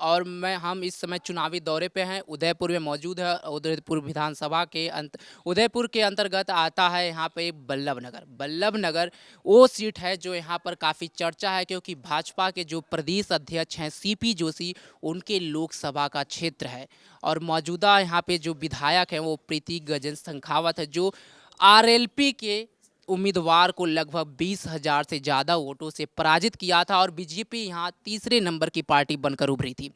और हम इस समय चुनावी दौरे पे हैं, उदयपुर में मौजूद है। उदयपुर विधानसभा के उदयपुर के अंतर्गत आता है यहाँ पे बल्लभ नगर। बल्लभ नगर वो सीट है जो यहाँ पर काफ़ी चर्चा है, क्योंकि भाजपा के जो प्रदेश अध्यक्ष हैं सीपी जोशी, उनके लोकसभा का क्षेत्र है। और मौजूदा यहाँ पे जो विधायक हैं वो प्रीति गजेंद्र संखावत है, जो आरएलपी के उम्मीदवार को लगभग 20,000 से ज़्यादा वोटों से पराजित किया था और बीजेपी यहाँ तीसरे नंबर की पार्टी बनकर उभरी थी।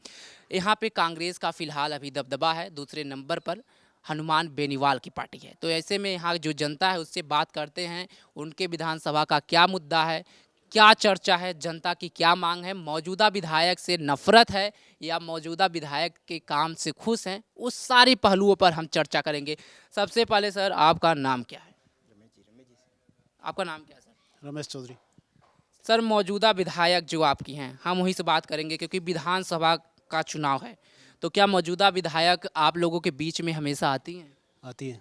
यहाँ पे कांग्रेस का फिलहाल अभी दबदबा है, दूसरे नंबर पर हनुमान बेनीवाल की पार्टी है। तो ऐसे में यहाँ जो जनता है उससे बात करते हैं, उनके विधानसभा का क्या मुद्दा है, क्या चर्चा है, जनता की क्या मांग है, मौजूदा विधायक से नफरत है या मौजूदा विधायक के काम से खुश हैं, उस सारे पहलुओं पर हम चर्चा करेंगे। सबसे पहले सर, आपका नाम क्या है? आपका नाम क्या है सर? रमेश चौधरी। सर, मौजूदा विधायक जो आपकी हैं, हम वहीं से बात करेंगे क्योंकि विधानसभा का चुनाव है। तो क्या मौजूदा विधायक आप लोगों के बीच में हमेशा आती हैं, आती है?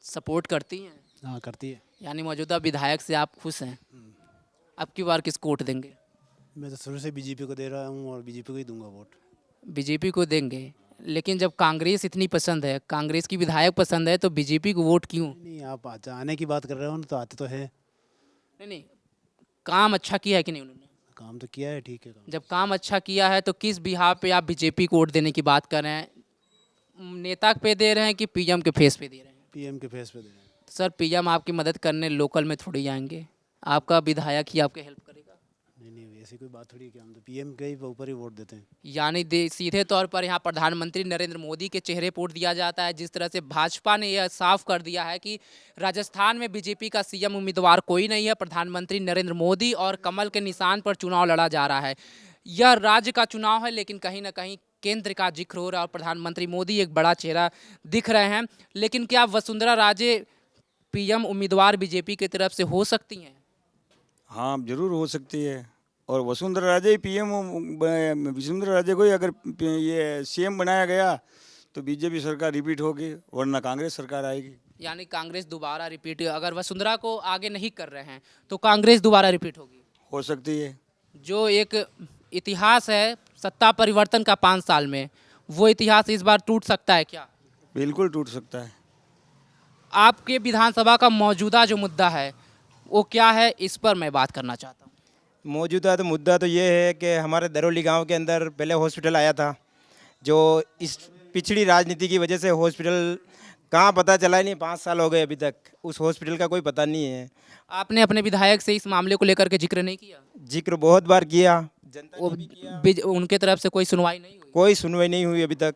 सपोर्ट करती हैं? हाँ, करती है। यानी मौजूदा विधायक से आप खुश हैं। अब की बार किसको वोट देंगे? मैं तो शुरू से बीजेपी को दे रहा हूँ और बीजेपी को ही दूंगा वोट। बीजेपी को देंगे, लेकिन जब कांग्रेस इतनी पसंद है, कांग्रेस की विधायक पसंद है, तो बीजेपी को वोट क्यों? नहीं, आप आने की बात कर रहे हो ना, तो आते तो है। नहीं, काम अच्छा किया है कि नहीं उन्होंने? काम तो किया है, ठीक है। जब काम अच्छा किया है तो किस बिहार पे आप बीजेपी को वोट देने की बात कर रहे हैं? नेता पे दे रहे हैं कि पीएम के फेस पे दे रहे हैं? पीएम के फेस पे दे रहे हैं। सर, पीएम आपकी मदद करने लोकल में थोड़ी आएंगे, आपका विधायक ही आपके हेल्प करेगा। नहीं, ऐसी कोई बात थोड़ी है कि हम तो पीएम के ही ऊपर ही वोट देते हैं। यानी सीधे तौर पर यहाँ प्रधानमंत्री नरेंद्र मोदी के चेहरे पर वोट दिया जाता है। जिस तरह से भाजपा ने यह साफ कर दिया है कि राजस्थान में बीजेपी का सीएम उम्मीदवार कोई नहीं है, प्रधानमंत्री नरेंद्र मोदी और कमल के निशान पर चुनाव लड़ा जा रहा है। यह राज्य का चुनाव है, लेकिन कहीं ना कहीं केंद्र का जिक्र हो रहा है और प्रधानमंत्री मोदी एक बड़ा चेहरा दिख रहे हैं। लेकिन क्या वसुंधरा राजे पीएम उम्मीदवार बीजेपी की तरफ से हो सकती हैं? हाँ, जरूर हो सकती है। और वसुंधरा राजे ही पीएम, वसुंधरा राजे को ही अगर ये सीएम बनाया गया तो बीजेपी सरकार रिपीट होगी, वरना कांग्रेस सरकार आएगी। यानी कांग्रेस दोबारा रिपीट, अगर वसुंधरा को आगे नहीं कर रहे हैं तो कांग्रेस दोबारा रिपीट होगी? हो सकती है। जो एक इतिहास है सत्ता परिवर्तन का 5 साल में, वो इतिहास इस बार टूट सकता है क्या? बिल्कुल टूट सकता है। आपके विधानसभा का मौजूदा जो मुद्दा है वो क्या है, इस पर मैं बात करना चाहता हूँ। मौजूदा तो मुद्दा तो ये है कि हमारे दरौली गांव के अंदर पहले हॉस्पिटल आया था, जो इस पिछड़ी राजनीति की वजह से हॉस्पिटल कहाँ पता चला ही नहीं। 5 साल हो गए अभी तक उस हॉस्पिटल का कोई पता नहीं है। आपने अपने विधायक से इस मामले को लेकर के जिक्र नहीं किया? जिक्र बहुत बार किया, जनता वो ने भी किया, उनके तरफ से कोई सुनवाई नहीं हुई? कोई सुनवाई नहीं हुई अभी तक।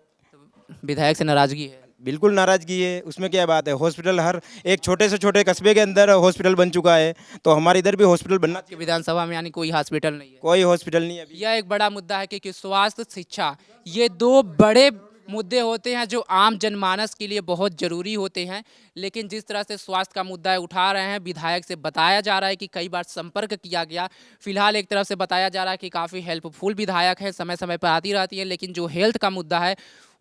विधायक से नाराजगी है? बिल्कुल नाराजगी है, उसमें क्या बात है। हॉस्पिटल हर एक छोटे से छोटे कस्बे के अंदर हॉस्पिटल बन चुका है, तो हमारे इधर भी हॉस्पिटल बनना कि विधानसभा में यानी कोई हॉस्पिटल नहीं है? कोई हॉस्पिटल नहीं है अभी। यह एक बड़ा मुद्दा है कि स्वास्थ्य शिक्षा, ये 2 बड़े मुद्दे होते हैं जो आम जनमानस के लिए बहुत ज़रूरी होते हैं। लेकिन जिस तरह से स्वास्थ्य का मुद्दा उठा रहे हैं, विधायक से बताया जा रहा है कि कई बार संपर्क किया गया। फिलहाल एक तरफ से बताया जा रहा है कि काफ़ी हेल्पफुल विधायक है, समय समय पर आती रहती है, लेकिन जो हेल्थ का मुद्दा है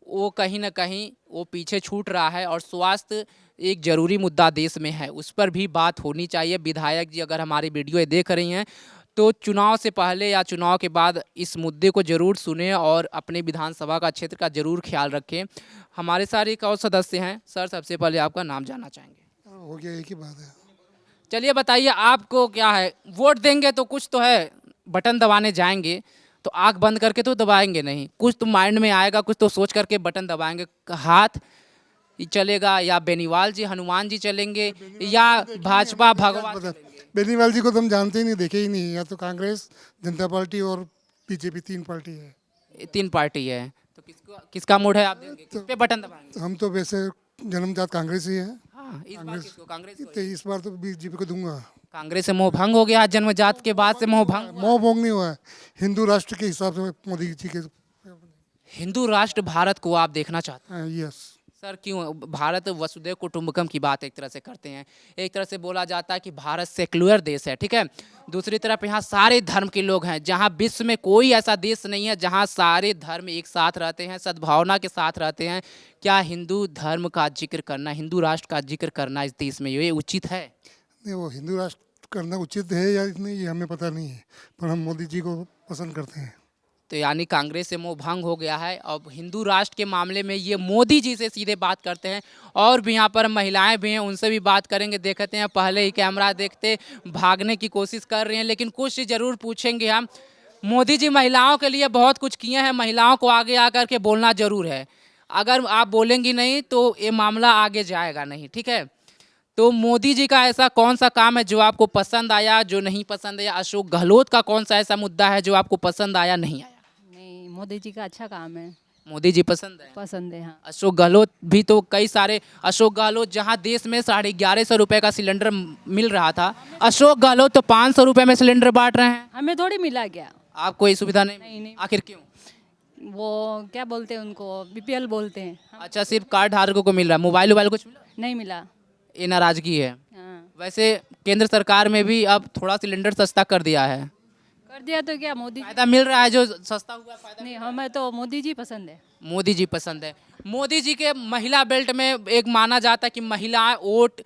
वो कहीं ना कहीं वो पीछे छूट रहा है। और स्वास्थ्य एक ज़रूरी मुद्दा देश में है, उस पर भी बात होनी चाहिए। विधायक जी अगर हमारी वीडियो देख रही हैं तो चुनाव से पहले या चुनाव के बाद इस मुद्दे को ज़रूर सुनें और अपने विधानसभा का क्षेत्र का ज़रूर ख्याल रखें। हमारे साथ एक और सदस्य हैं। सर, सबसे पहले आपका नाम जानना चाहेंगे? हो गया, एक ही बात है। चलिए बताइए, आपको क्या है, वोट देंगे तो कुछ तो है, बटन दबाने जाएंगे तो आँख बंद करके तो दबाएंगे नहीं, कुछ तो माइंड में आएगा, कुछ तो सोच करके बटन दबाएंगे। हाथ चलेगा या बेनीवाल जी हनुमान जी चलेंगे या भाजपा भगवान चलेंगे? बेनीवाल जी को तो हम जानते ही नहीं, देखे ही नहीं। या तो कांग्रेस, जनता पार्टी और बीजेपी, 3 पार्टी है। 3 पार्टी है, तो किसका मूड है, आप देंगे किस पे बटन दबाएंगे? हम तो वैसे जन्मजात कांग्रेस ही है। हाँ, इस बार किसको? कांग्रेस को? तो इस बार तो बीजेपी को दूंगा। कांग्रेस से मोह भंग हो गया, जन्मजात के बाद से मोह भंग। मोह भोंग नहीं हुआ है, हिंदू राष्ट्र के हिसाब से मोदी जी के। हिंदू राष्ट्र भारत को आप देखना चाहते हैं? यस सर, क्यों? भारत वसुधैव कुटुंबकम की बात एक तरह से करते हैं, एक तरह से बोला जाता है कि भारत सेक्युलर देश है, ठीक है। दूसरी तरफ यहाँ सारे धर्म के लोग हैं, जहाँ विश्व में कोई ऐसा देश नहीं है जहाँ सारे धर्म एक साथ रहते हैं, सद्भावना के साथ रहते हैं। क्या हिंदू धर्म का जिक्र करना, हिंदू राष्ट्र का जिक्र करना इस देश में ये उचित है? नहीं, वो हिंदू राष्ट्र करना उचित है या नहीं ये हमें पता नहीं है, पर हम मोदी जी को पसंद करते हैं। तो यानी कांग्रेस से मोह भंग हो गया है। अब हिंदू राष्ट्र के मामले में ये मोदी जी से सीधे बात करते हैं। और भी यहाँ पर महिलाएं भी हैं, उनसे भी बात करेंगे। देखते हैं, पहले ही कैमरा देखते भागने की कोशिश कर रही हैं, लेकिन कुछ ज़रूर पूछेंगे हम। मोदी जी महिलाओं के लिए बहुत कुछ किए हैं, महिलाओं को आगे आकर के बोलना ज़रूर है। अगर आप बोलेंगी नहीं तो ये मामला आगे जाएगा नहीं, ठीक है। तो मोदी जी का ऐसा कौन सा काम है जो आपको पसंद आया, जो नहीं पसंद आया? अशोक गहलोत का कौन सा ऐसा मुद्दा है जो आपको पसंद आया, नहीं आया? नहीं, मोदी जी का अच्छा काम है, मोदी जी पसंद है। पसंद है। हाँ, अशोक गहलोत भी तो कई सारे, अशोक गहलोत जहां देश में 1150 रुपए का सिलेंडर मिल रहा था, अशोक गहलोत तो 500 रुपए में सिलेंडर बांट रहे हैं। हमें थोड़ी मिला क्या? आपको ये सुविधा नहीं नहीं, नहीं। आखिर क्यों? वो क्या बोलते हैं उनको, बीपीएल बोलते हैं। अच्छा, सिर्फ कार्ड धारकों को मिल रहा है, मोबाइल कुछ मिला? नहीं मिला। ये नाराजगी है। हाँ, वैसे केंद्र सरकार में भी अब थोड़ा सिलेंडर सस्ता कर दिया है। कर दिया तो क्या, मोदी फायदा मिल रहा है, जो सस्ता हुआ फायदा। नहीं, हमें तो मोदी जी पसंद है। मोदी जी पसंद है। मोदी जी के महिला बेल्ट में एक माना जाता है कि महिलाएं वोट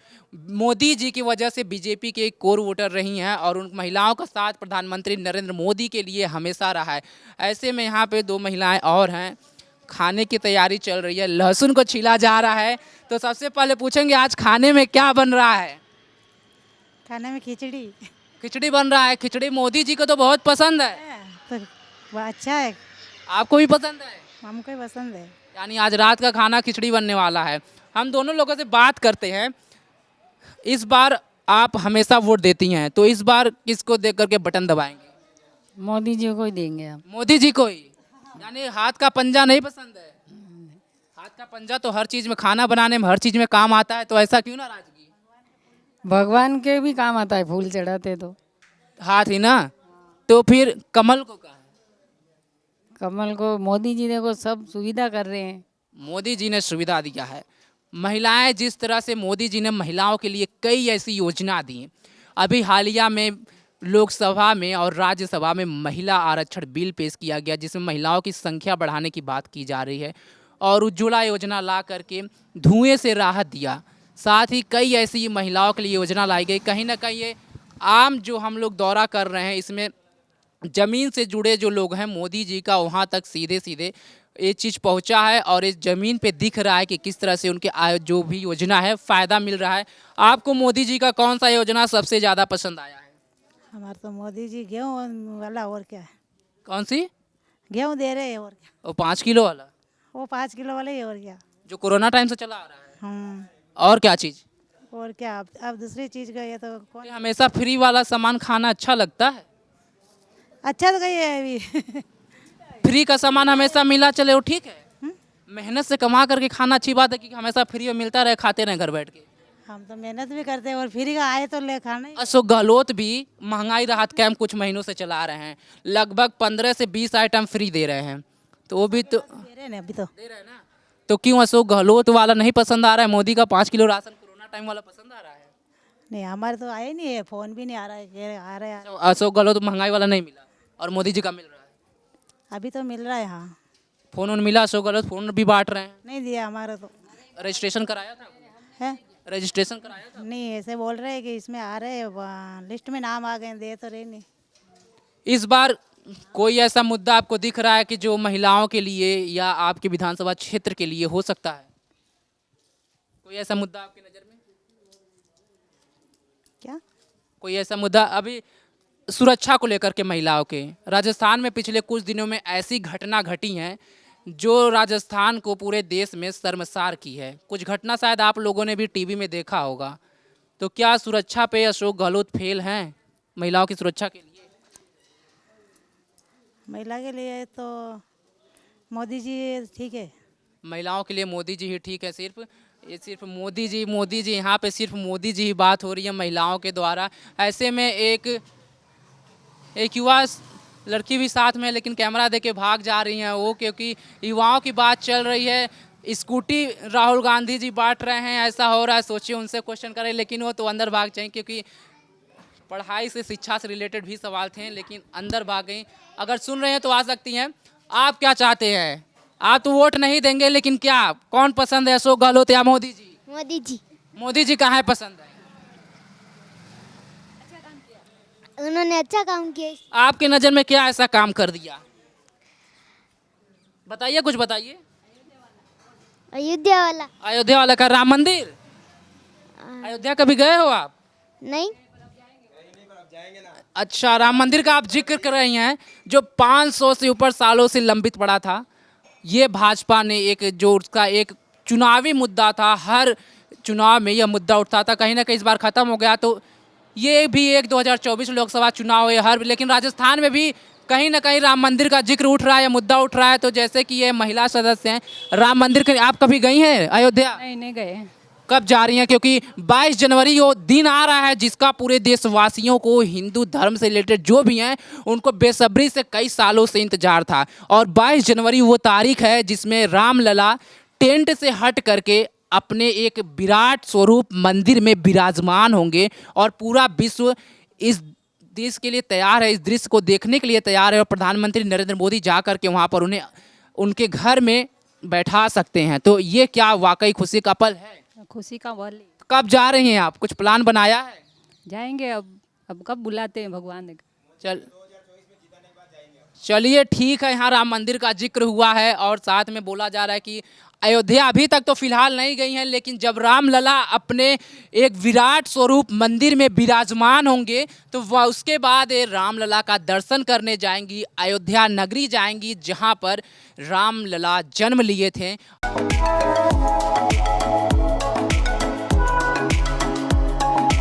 मोदी जी की वजह से बीजेपी के कोर वोटर रही हैं और उन महिलाओं का साथ प्रधानमंत्री नरेंद्र मोदी के लिए हमेशा रहा है। ऐसे में यहाँ पे दो महिलाएं और हैं, खाने की तैयारी चल रही है, लहसुन को छीला जा रहा है। तो सबसे पहले पूछेंगे आज खाने में क्या बन रहा है? खाने में खिचड़ी खिचड़ी बन रहा है। खिचड़ी मोदी जी को तो बहुत पसंद है, तो वो अच्छा है, आपको भी पसंद है? हमको ही पसंद है। यानी आज रात का खाना खिचड़ी बनने वाला है। हम दोनों लोगों से बात करते हैं। इस बार आप हमेशा वोट देती हैं, तो इस बार किसको देख करके बटन दबाएंगे? मोदी जी को ही देंगे हम। मोदी जी को ही। यानी हाथ का पंजा नहीं पसंद है? हाथ का पंजा तो हर चीज में, खाना बनाने में, हर चीज में काम आता है, तो ऐसा क्यों नाराजगी? भगवान के भी काम आता है, फूल चढ़ाते तो। हाथ ही ना, तो फिर कमल को कहा है? कमल को मोदी जी देखो सब सुविधा कर रहे हैं। मोदी जी ने सुविधा दिया है। महिलाएं, जिस तरह से मोदी जी ने महिलाओं के लिए कई ऐसी योजना दी। अभी हालिया में लोकसभा में और राज्यसभा में महिला आरक्षण बिल पेश किया गया, जिसमें महिलाओं की संख्या बढ़ाने की बात की जा रही है। और उज्ज्वला योजना ला करके धुएं से राहत दिया। साथ ही कई ऐसी महिलाओं के लिए योजना लाई गई। कहीं ना कहीं ये आम जो हम लोग दौरा कर रहे हैं, इसमें ज़मीन से जुड़े जो लोग हैं, मोदी जी का वहाँ तक सीधे सीधे ये चीज़ पहुँचा है और इस ज़मीन पे दिख रहा है कि किस तरह से उनके जो भी योजना है फ़ायदा मिल रहा है। आपको मोदी जी का कौन सा योजना सबसे ज़्यादा पसंद आया है? हमारे तो मोदी जी गेहूँ वाला, और क्या है, कौन सी? गेहूँ दे रहे हैं, और क्या, वो 5 किलो वाला, वो 5 किलो वाला ही, और क्या। जो कोरोना टाइम से चला आ रहा है। हम और क्या चीज़? और क्या, अब दूसरी चीज़ का ये तो कौन, हमेशा फ्री वाला सामान खाना अच्छा लगता है? अच्छा तो कही है अभी। फ्री का सामान हमेशा मिला चले वो ठीक है। मेहनत से कमा करके खाना अच्छी बात है कि हमेशा फ्री में मिलता रहे, खाते रहे घर बैठ के। हम तो मेहनत भी करते हैं और फ्री का आए तो ले खाना ही। अशोक गहलोत भी महंगाई राहत कैंप कुछ महीनों से चला रहे हैं, लगभग 15 से 20 आइटम फ्री दे रहे हैं, तो वो भी तो दे रहे हैं ना अभी तो। दे रहे हैं ना। तो क्यों अशोक गहलोत वाला नहीं पसंद आ रहा है? मोदी का 5 किलो राशन कोरोना टाइम वाला पसंद आ रहा है? नहीं, हमारे तो आए नहीं है, फ़ोन भी नहीं आ रहा है, आ रहा है। तो अशोक गहलोत महंगाई वाला नहीं मिला और मोदी जी का मिल रहा है। अभी तो मिल रहा है। हाँ, फोन उन मिला? अशोक गहलोत फोन भी बांट रहे हैं। नहीं दिया हमारा तो। रजिस्ट्रेशन कराया था? है रजिस्ट्रेशन कराया था? नहीं, ऐसे बोल रहे हैं कि इसमें आ रहे हैं, लिस्ट में नाम आ गए, दे तो रहे नहीं। इस बार कोई ऐसा मुद्दा आपको दिख रहा है कि जो महिलाओं के लिए या आपके विधानसभा क्षेत्र के लिए हो सकता है? कोई ऐसा मुद्दा आपकी नज़र में? क्या? कोई ऐसा मुद्दा अभी सुरक्षा को लेकर के महिलाओं के? राजस्थान में पिछले कुछ दिनों में ऐसी घटना घटी हैं जो राजस्थान को पूरे देश में शर्मसार की है। कुछ घटना शायद आप लोगों ने भी टीवी में देखा होगा। तो क्या सुरक्षा पे अशोक गहलोत फेल हैं महिलाओं की सुरक्षा के लिए? महिला के लिए तो मोदी जी ठीक है। महिलाओं के लिए मोदी जी ही ठीक है? सिर्फ मोदी जी यहाँ पे सिर्फ मोदी जी ही बात हो रही है महिलाओं के द्वारा। ऐसे में एक युवा लड़की भी साथ में है, लेकिन कैमरा देके भाग जा रही हैं वो, क्योंकि युवाओं की बात चल रही है। स्कूटी राहुल गांधी जी बांट रहे हैं, ऐसा हो रहा है। सोचिए, उनसे क्वेश्चन करें, लेकिन वो तो अंदर भाग जाएं, क्योंकि पढ़ाई से, शिक्षा से रिलेटेड भी सवाल थे, लेकिन अंदर भाग गई। अगर सुन रहे हैं तो आ सकती हैं। आप क्या चाहते हैं? आप तो वोट नहीं देंगे, लेकिन क्या कौन पसंद है, अशोक गहलोत या मोदी जी? मोदी जी। मोदी जी कहाँ है पसंद है? उन्होंने अच्छा काम किया। आपके नज़र में क्या ऐसा काम कर दिया? बताइए, कुछ बताइए। अयोध्या वाला। अयोध्या वाला का राम मंदिर। अयोध्या कभी गए हो आप? नहीं। अच्छा, राम मंदिर का आप जिक्र कर रही हैं, जो 500 से ऊपर सालों से लंबित पड़ा था। ये भाजपा ने एक जो उसका एक चुनावी मुद्दा था, हर चुनाव में यह मुद्दा उठता था, कहीं ना कहीं इस बार खत्म हो गया। तो ये भी एक 2024 लोकसभा चुनाव है हर, लेकिन राजस्थान में भी कहीं ना कहीं राम मंदिर का जिक्र उठ रहा है, मुद्दा उठ रहा है। तो जैसे कि ये महिला सदस्य हैं, राम मंदिर के आप कभी गई हैं अयोध्या? नहीं नहीं गए। कब जा रही हैं? क्योंकि 22 जनवरी वो दिन आ रहा है जिसका पूरे देशवासियों को, हिंदू धर्म से रिलेटेड जो भी हैं, उनको बेसब्री से कई सालों से इंतजार था। और 22 जनवरी वो तारीख है जिसमें रामलला टेंट से हट करके अपने एक विराट स्वरूप मंदिर में विराजमान होंगे और पूरा विश्व इस देश के लिए तैयार है, इस दृश्य को देखने के लिए तैयार है। और प्रधानमंत्री नरेंद्र मोदी जा करके वहाँ पर उन्हें उनके घर में बैठा सकते हैं। तो ये क्या वाकई खुशी का पल है? खुशी का पल। कब जा रही हैं आप? कुछ प्लान बनाया है? जाएंगे अब कब बुलाते हैं भगवान। चलिए ठीक है, यहाँ राम मंदिर का जिक्र हुआ है और साथ में बोला जा रहा है कि अयोध्या अभी तक तो फिलहाल नहीं गई हैं, लेकिन जब रामलला अपने एक विराट स्वरूप मंदिर में विराजमान होंगे तो वह उसके बाद रामलला का दर्शन करने जाएंगी, अयोध्या नगरी जाएंगी जहाँ पर रामलला जन्म लिए थे।